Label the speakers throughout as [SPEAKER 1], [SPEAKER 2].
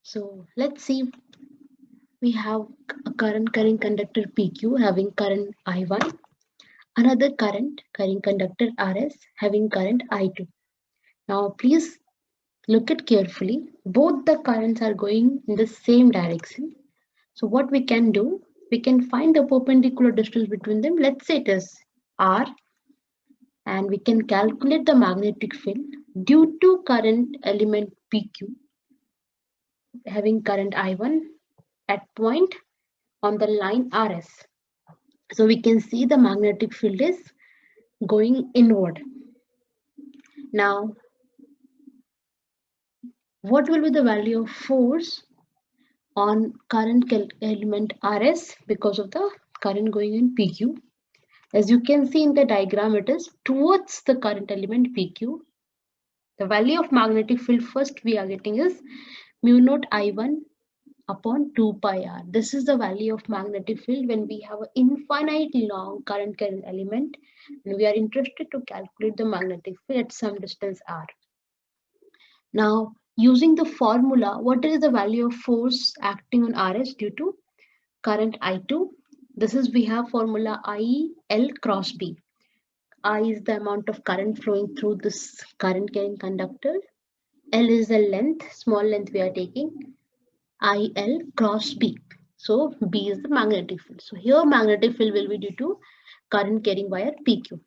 [SPEAKER 1] So let's see, we have a current carrying conductor PQ having current I1, another current carrying conductor RS having current I2. Now please look at carefully. Both the currents are going in the same direction. So what we can do, we can find the perpendicular distance between them. Let's say it is R, and we can calculate the magnetic field due to current element PQ having current I1 at point on the line RS. So we can see the magnetic field is going inward. Now, what will be the value of force on current element RS because of the current going in PQ? As you can see in the diagram, it is towards the current element PQ. The value of magnetic field first we are getting is mu naught I1 upon 2 pi r. This is the value of magnetic field when we have an infinite long current element and we are interested to calculate the magnetic field at some distance r. Now, using the formula, what is the value of force acting on Rs due to current I2? This is, we have formula I L cross B. I is the amount of current flowing through this current carrying conductor. L is the length, small length we are taking. IL cross B. So B is the magnetic field. So here magnetic field will be due to current carrying wire PQ.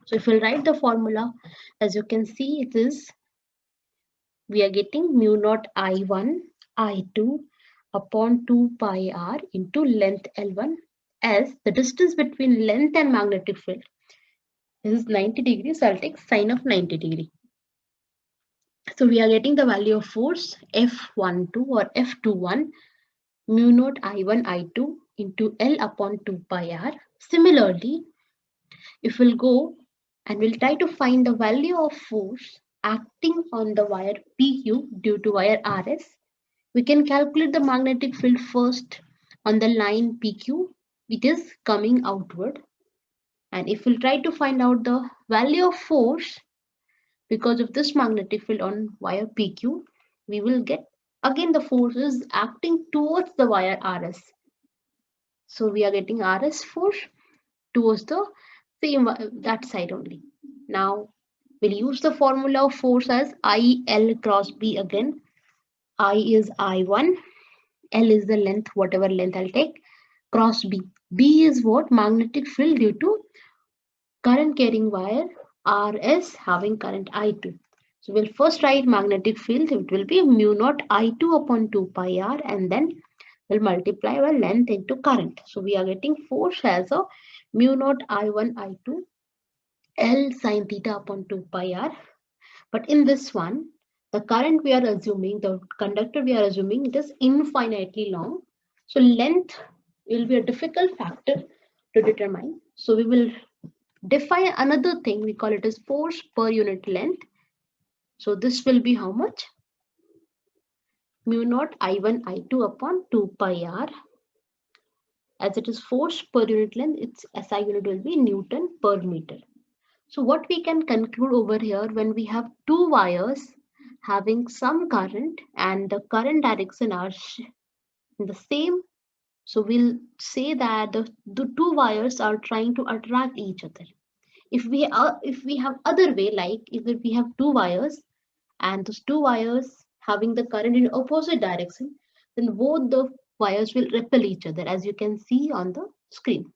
[SPEAKER 1] So if we write the formula, as you can see, it is, we are getting mu naught I1 I2 upon 2 pi r into length L1, as the distance between length and magnetic field is 90 degrees. So I'll take sine of 90 degree. So we are getting the value of force F12 or F21 mu naught I1 I2 into L upon 2 pi r. Similarly, if we'll go and we'll try to find the value of force acting on the wire PQ due to wire RS, we can calculate the magnetic field first on the line PQ. It is coming outward. And if we'll try to find out the value of force because of this magnetic field on wire PQ, we will get again the force is acting towards the wire RS. So we are getting RS force towards the same that side only. Now we'll use the formula of force as IL cross B again. I is I1, L is the length, whatever length I'll take, cross B. B is what? Magnetic field due to current carrying wire RS having current I2. So we'll first write magnetic field. It will be mu naught I2 upon 2 pi r, and then we'll multiply by length into current. So we are getting force as a mu naught I1 I2 L sine theta upon 2 pi r. But in this one, the current we are assuming, the conductor we are assuming, it is infinitely long. So length will be a difficult factor to determine. So we will define another thing, we call it as force per unit length. So this will be how much? Mu naught I1 I2 upon 2 pi r. As it is force per unit length, its SI unit will be Newton per meter. So what we can conclude over here, when we have two wires having some current and the current direction are in the same, so we'll say that the two wires are trying to attract each other. If we have other way, like if we have two wires and those two wires having the current in opposite direction, then both the wires will repel each other, as you can see on the screen.